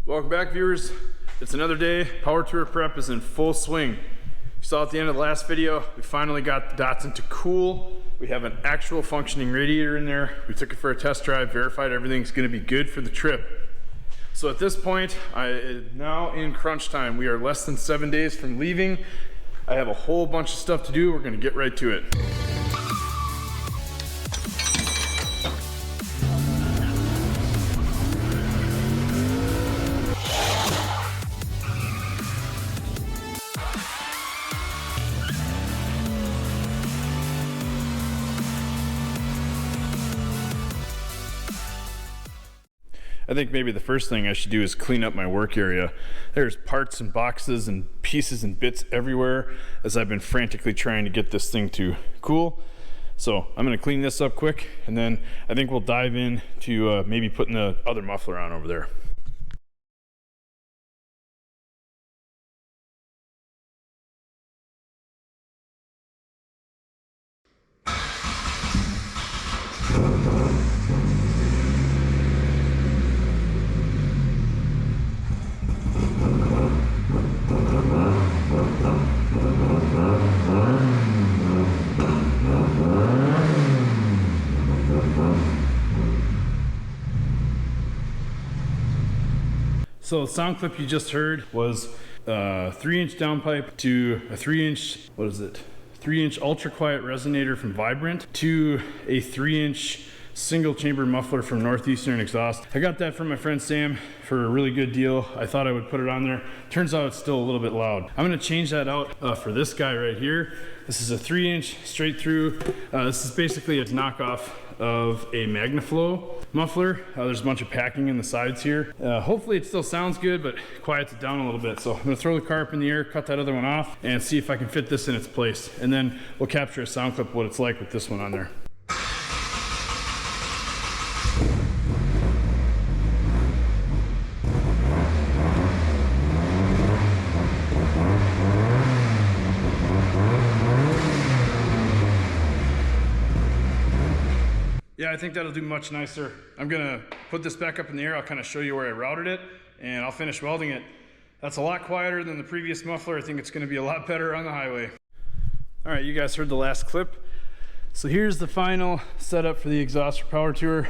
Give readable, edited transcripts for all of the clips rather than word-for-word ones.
Welcome back, viewers. It's another day. Power tour prep is in full swing. You saw at the end of the last video, we finally got the Datsun to cool. We have an actual functioning radiator in there. We took it for a test drive, verified everything's gonna be good for the trip. So at this point, now in crunch time. We are less than 7 days from leaving. I have a whole bunch of stuff to do. We're gonna get right to it. I think maybe the first thing I should do is clean up my work area. There's parts and boxes and pieces and bits everywhere as I've been frantically trying to get this thing to cool. So I'm gonna clean this up quick, and then I think we'll dive in to maybe putting the other muffler on over there. So the sound clip you just heard was a 3-inch downpipe to a 3-inch, 3-inch ultra quiet resonator from Vibrant to a 3-inch single chamber muffler from Northeastern Exhaust. I got that from my friend Sam for a really good deal. I thought I would put it on there. Turns out it's still a little bit loud. I'm gonna change that out for this guy right here. This is a 3-inch straight through. This is basically a knockoff of a MagnaFlow muffler. There's a bunch of packing in the sides here. Hopefully it still sounds good, but quiets it down a little bit. So I'm gonna throw the car up in the air, cut that other one off, and see if I can fit this in its place. And then we'll capture a sound clip of what it's like with this one on there. Yeah, I think that'll do much nicer. I'm gonna put this back up in the air. I'll kind of show you where I routed it, and I'll finish welding it. That's a lot quieter than the previous muffler. I think it's gonna be a lot better on the highway. All right, you guys heard the last clip. So here's the final setup for the exhaust for Power Tour.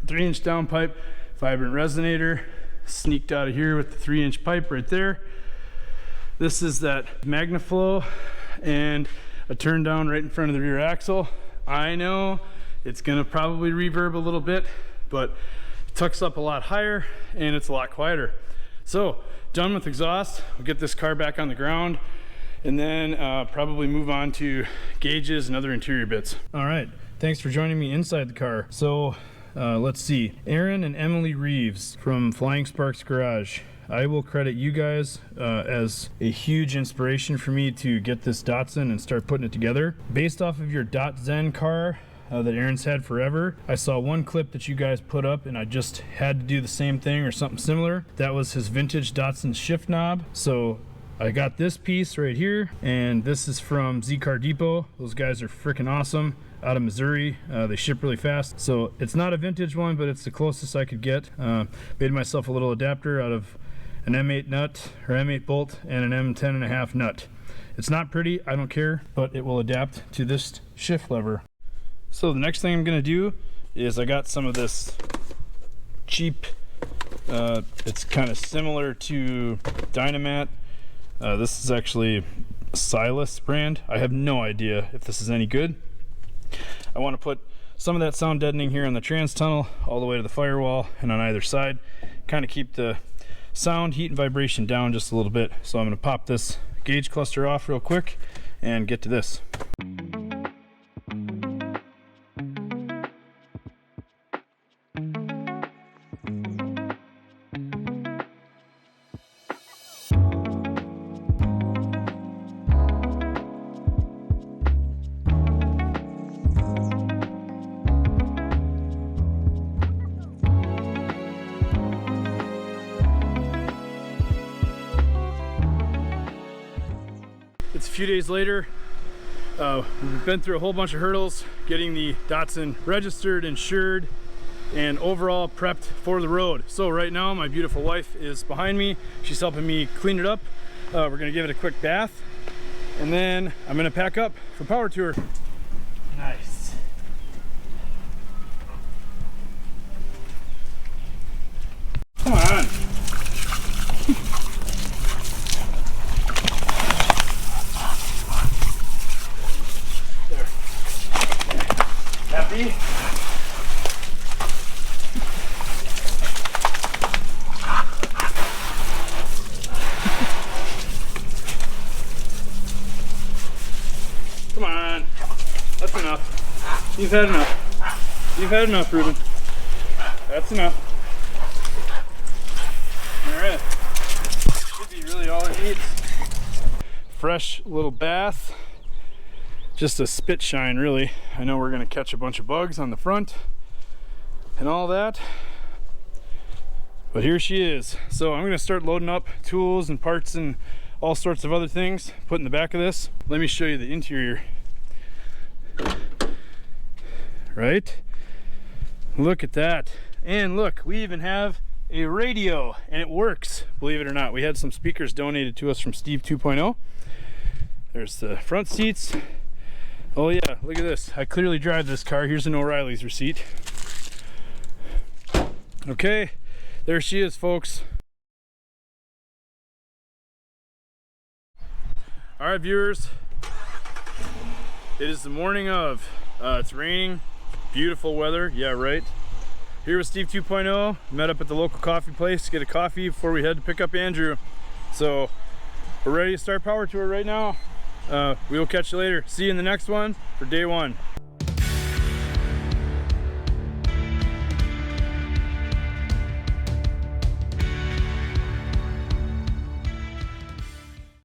3-inch downpipe, Vibrant resonator, sneaked out of here with the 3-inch pipe right there. This is that MagnaFlow and a turn down right in front of the rear axle. I know it's gonna probably reverb a little bit, but it tucks up a lot higher and it's a lot quieter. So done with exhaust. We'll get this car back on the ground and then probably move on to gauges and other interior bits. All right, thanks for joining me inside the car. So let's see, Aaron and Emily Reeves from Flying Sparks Garage. I will credit you guys as a huge inspiration for me to get this Datsun and start putting it together. Based off of your Zen car that Aaron's had forever, I saw one clip that you guys put up and I just had to do the same thing or something similar. That was his vintage Datsun shift knob. So I got this piece right here, and this is from Z Car Depot. Those guys are freaking awesome, out of Missouri. They ship really fast. So it's not a vintage one, but it's the closest I could get. Made myself a little adapter out of an M8 nut or M8 bolt and an M10.5 nut. It's not pretty, I don't care, but it will adapt to this shift lever. So the next thing I'm gonna do is I got some of this cheap, it's kind of similar to Dynamat. This is actually Silas brand. I have no idea if this is any good. I want to put some of that sound deadening here on the trans tunnel all the way to the firewall and on either side, kind of keep the sound, heat, and vibration down just a little bit. So I'm going to pop this gauge cluster off real quick and get to this. It's a few days later. We've been through a whole bunch of hurdles getting the Datsun registered, insured, and overall prepped for the road. So right now my beautiful wife is behind me. She's helping me clean it up. We're gonna give it a quick bath, and then I'm gonna pack up for power tour. Nice. Come on. There. Happy? Come on. That's enough. You've had enough. You've had enough, Ruben. That's enough. Alright. Should be really all it needs. Fresh little bath. Just a spit shine, really. I know we're going to catch a bunch of bugs on the front and all that. But here she is. So I'm going to start loading up tools and parts and all sorts of other things, put in the back of this. Let me show you the interior. Right? Look at that. And look, we even have a radio, and it works, believe it or not. We had some speakers donated to us from Steve 2.0. There's the front seats. Oh yeah, look at this. I clearly drive this car. Here's an O'Reilly's receipt. Okay, there she is, folks. All right, viewers, it is the morning of. It's raining, beautiful weather. Yeah, right. Here with Steve 2.0, met up at the local coffee place to get a coffee before we head to pick up Andrew. So we're ready to start power tour right now. We will catch you later. See you in the next one for day one.